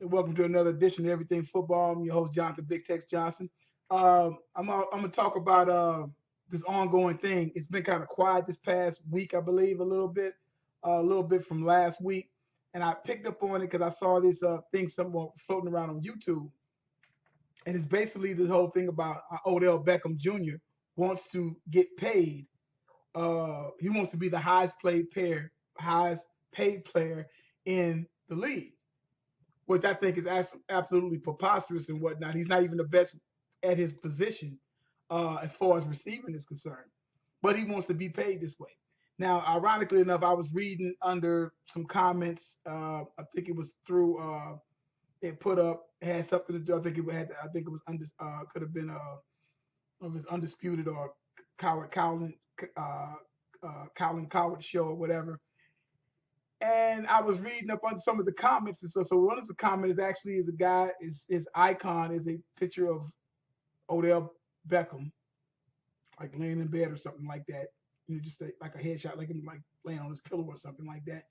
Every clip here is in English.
Welcome to another edition of Everything Football. I'm your host, Jonathan Big Tex Johnson. I'm gonna talk about this ongoing thing. It's been kind of quiet this past week, I believe, a little bit from last week, and I picked up on it because I saw this thing somewhere floating around on YouTube, and it's basically this whole thing about Odell Beckham Jr. wants to get paid. He wants to be the highest paid player in the league, which I think is absolutely preposterous and whatnot. He's not even the best at his position as far as receiving is concerned, but he wants to be paid this way. Now, ironically enough, I was reading under some comments. I think it was through they put up it had something to do. I think it was could have been it was undisputed or uh, Colin Coward show or whatever, and I was reading up on some of the comments, and so one of the comments actually is a guy is his icon is a picture of Odell Beckham, like laying in bed or something like that, just like a headshot, like him like laying on his pillow or something like that.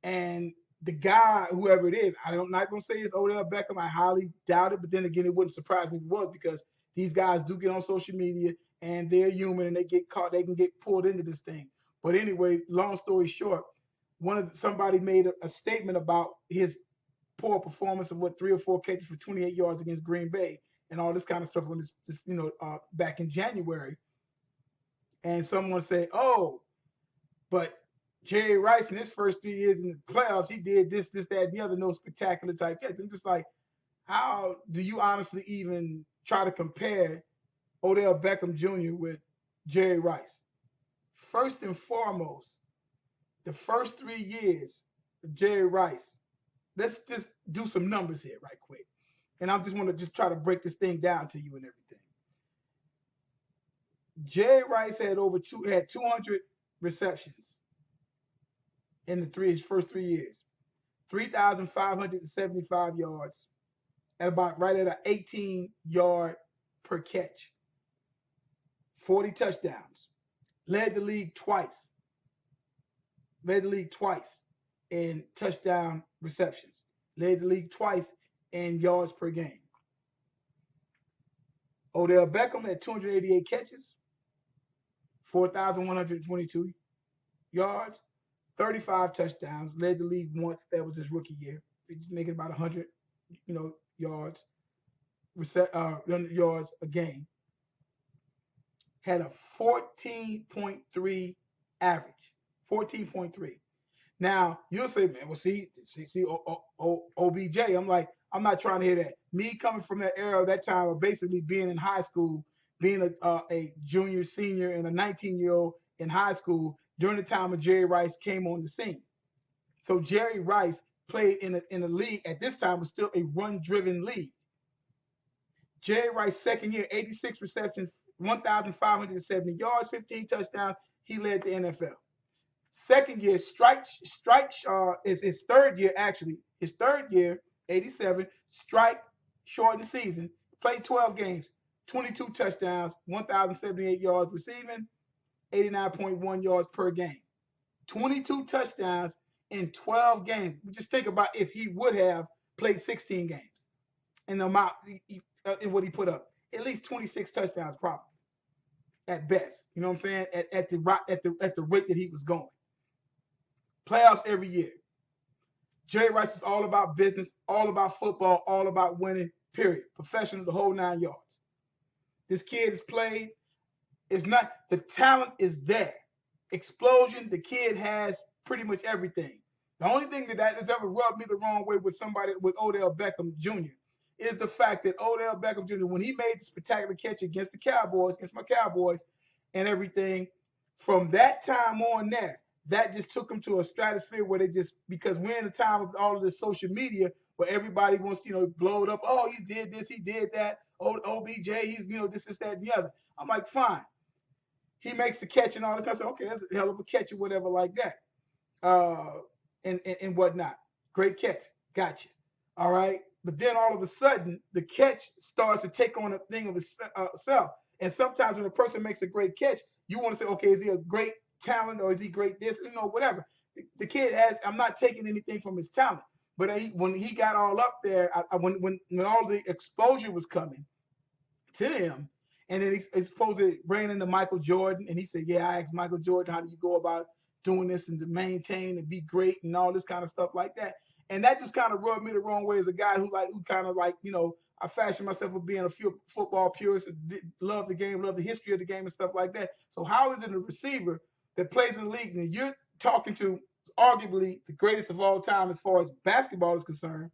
And the guy, whoever it is, I'm not gonna say it's Odell Beckham. I highly doubt it, but then again, it wouldn't surprise me if it was because these guys do get on social media and they're human and they get caught, they can get pulled into this thing. But anyway, long story short, somebody made a statement about his poor performance of what 3 or 4 catches for 28 yards against Green Bay and all this kind of stuff when back in January. And someone said, "Oh, but Jerry Rice in his first 3 years in the playoffs, he did this, that, and the other, no spectacular type catch." I'm just like, how do you honestly even try to compare Odell Beckham Jr. with Jerry Rice? First and foremost, the first 3 years of Jerry Rice, let's just do some numbers here right quick. And I just want to just try to break this thing down to you and everything. Jerry Rice had 200 receptions in his first 3 years, 3,575 yards, at about right at an 18-yard per catch, 40 touchdowns, led the league twice in touchdown receptions, led the league twice in yards per game. Odell Beckham had 288 catches, 4,122 yards, 35 touchdowns, led the league once. That was his rookie year. He's making about 100, yards, yards a game. Had a 14.3 average. 14.3. Now you'll say, man, well, see, OBJ. I'm like, I'm not trying to hear that. Me coming from that era, that time of basically being in high school, being a junior, senior, and a 19-year-old in high school during the time of Jerry Rice came on the scene. So Jerry Rice played in a league at this time was still a run-driven league. Jerry Rice second year, 86 receptions, 1,570 yards, 15 touchdowns. He led the NFL. Second year, is his third year actually. His third year, 87, strike shortened season, played 12 games, 22 touchdowns, 1,078 yards receiving, 89.1 yards per game. 22 touchdowns in 12 games. Just think about if he would have played 16 games and the amount in what he put up. At least 26 touchdowns probably at best. You know what I'm saying? At the rate that he was going. Playoffs every year. Jerry Rice is all about business, all about football, all about winning, period. Professional, the whole 9 yards. This kid has played. It's not, the talent is there. Explosion, the kid has pretty much everything. The only thing that has ever rubbed me the wrong way with Odell Beckham Jr. is the fact that Odell Beckham Jr., when he made the spectacular catch against my Cowboys and everything, from that time on there, that just took him to a stratosphere where because we're in a time of all of this social media where everybody wants, blow it up. Oh, he did this, he did that. Oh, OBJ, he's, this, that, and the other. I'm like, fine. He makes the catch and all this. I said, okay, that's a hell of a catch or whatever like that. And whatnot. Great catch. Gotcha. All right. But then all of a sudden, the catch starts to take on a thing of itself. And sometimes when a person makes a great catch, you want to say, okay, is he a great talent or is he great this? Whatever. The kid I'm not taking anything from his talent. But when he got all up there, when all the exposure was coming to him, and then he supposedly ran into Michael Jordan, and he said, "Yeah, I asked Michael Jordan, how do you go about doing this and to maintain and be great and all this kind of stuff like that." And that just kind of rubbed me the wrong way as a guy who kind of I fashioned myself for being a football purist, love the game, love the history of the game and stuff like that. So how is it a receiver that plays in the league and you're talking to arguably the greatest of all time as far as basketball is concerned,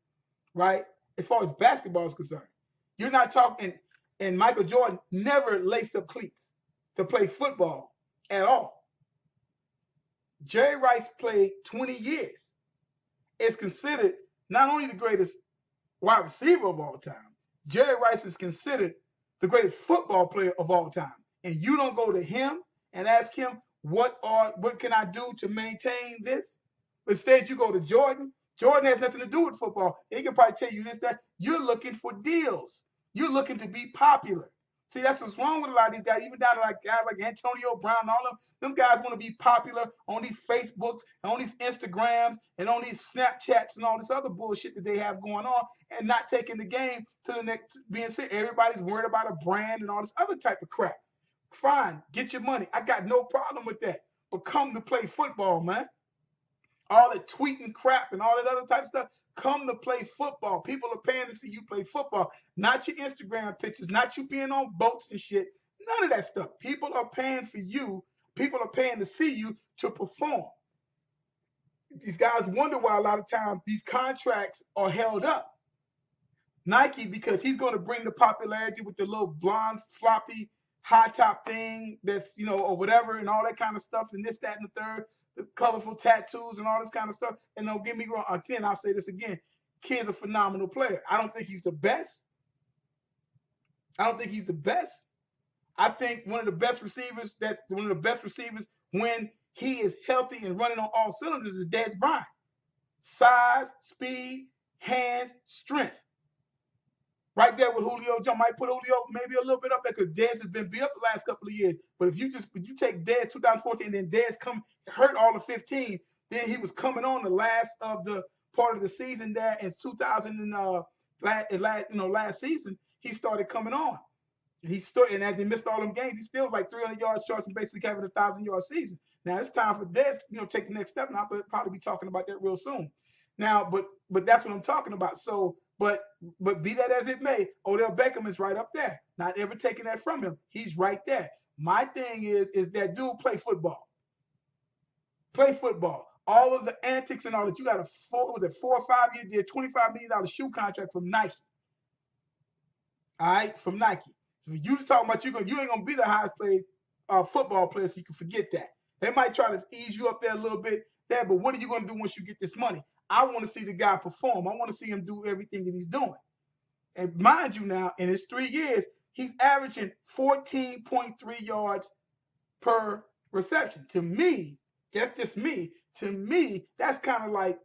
right? As far as basketball is concerned, you're not talking. And Michael Jordan never laced up cleats to play football at all. Jerry Rice played 20 years. Is considered not only the greatest wide receiver of all time, Jerry Rice is considered the greatest football player of all time. And you don't go to him and ask him, what can I do to maintain this? Instead, you go to Jordan. Jordan has nothing to do with football. He can probably tell you this, that you're looking for deals. You're looking to be popular. See, that's what's wrong with a lot of these guys, even down to guys like Antonio Brown and all of them. Guys want to be popular on these Facebooks and on these Instagrams and on these Snapchats and all this other bullshit that they have going on, and not taking the game to the next, being said everybody's worried about a brand and all this other type of crap. Fine, get your money. I got no problem with that. But come to play football, man. All that tweeting crap and all that other type of stuff. Come to play football. People are paying to see you play football. Not your Instagram pictures, not you being on boats and shit. None of that stuff. People are paying for you. People are paying to see you to perform. These guys wonder why a lot of times these contracts are held up. Nike, because he's going to bring the popularity with the little blonde, floppy, high top thing that's, or whatever, and all that kind of stuff, and this, that, and the third. The colorful tattoos and all this kind of stuff. And don't get me wrong, again, I'll say this again. Kid's a phenomenal player. I don't think he's the best. I think one of the best receivers when he is healthy and running on all cylinders is Dez Bryant. Size, speed, hands, strength. Right there with Julio Jones. Might put Julio maybe a little bit up there because Dez has been beat up the last couple of years. But if you take Dez 2014 and then Dez hurt all of 15, then he was coming on the last of the part of the season there in 2000 last season, he started coming on. And as he missed all them games, he still was like 300 yards short and basically having a 1,000-yard season. Now it's time for Dez to take the next step, and I'll probably be talking about that real soon. Now, but that's what I'm talking about. So, but be that as it may, Odell Beckham is right up there. Not ever taking that from him. He's right there. My thing is that dude play football. Play football. All of the antics and all that. You got a 4 or 5 year deal, $25 million shoe contract from Nike. All right, from Nike. So you talking about you ain't gonna be the highest paid football player, so you can forget that. They might try to ease you up there a little bit there, but what are you gonna do once you get this money? I want to see the guy perform. I want to see him do everything that he's doing. And mind you now, in his 3 years, he's averaging 14.3 yards per reception. To me, that's just me. To me, that's kind of like,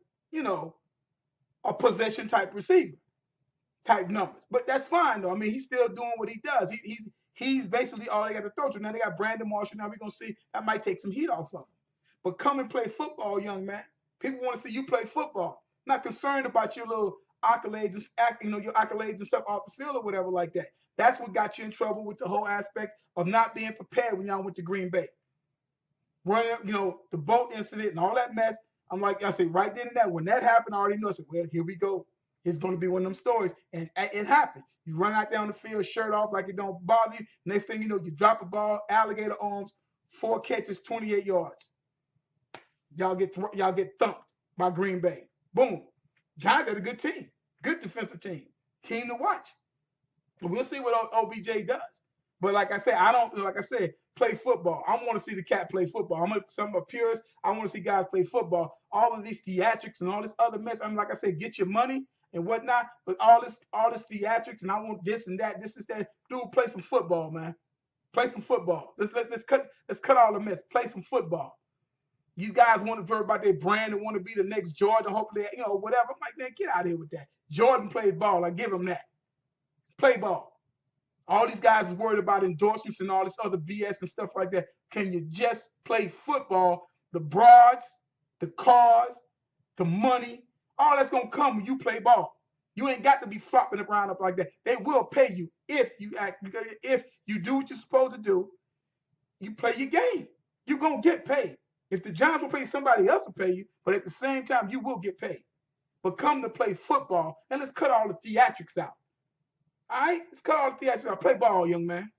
a possession type receiver type numbers. But that's fine, though. I mean, he's still doing what he does. He's basically all they got to throw to. Now they got Brandon Marshall. Now we're going to see. That might take some heat off of him. But come and play football, young man. People want to see you play football. Not concerned about your little accolades, your accolades and stuff off the field or whatever like that. That's what got you in trouble with the whole aspect of not being prepared when y'all went to Green Bay. Running, the boat incident and all that mess. I'm like, I said, right then and there, when that happened, I already knew. I said, well, here we go. It's going to be one of them stories. And it happened. You run out there on the field, shirt off like it don't bother you. Next thing you know, you drop a ball, alligator arms, 4 catches, 28 yards. Y'all get thumped by Green Bay. Boom. Giants had a good team. Good defensive team. Team to watch. And we'll see what OBJ does. But like I said, play football. I want to see the cat play football. I'm a purist. I want to see guys play football. All of these theatrics and all this other mess. Like I said, get your money and whatnot. But all this theatrics and I want this and that, this is that. Dude, play some football, man. Play some football. Let's cut all the mess. Play some football. These guys want to worry about their brand and want to be the next Jordan, hopefully, whatever. I'm like, man, get out of here with that. Jordan played ball. I give him that. Play ball. All these guys is worried about endorsements and all this other BS and stuff like that. Can you just play football? The broads, the cars, the money, All that's gonna come when you play ball. You ain't got to be flopping around up like that. They will pay you if you act, if you do what you're supposed to do. You play your game. You're gonna get paid. If the Giants will pay, somebody else will pay you, but at the same time, you will get paid. But come to play football, and let's cut all the theatrics out. All right, let's cut all the theatrics out. Play ball, young man.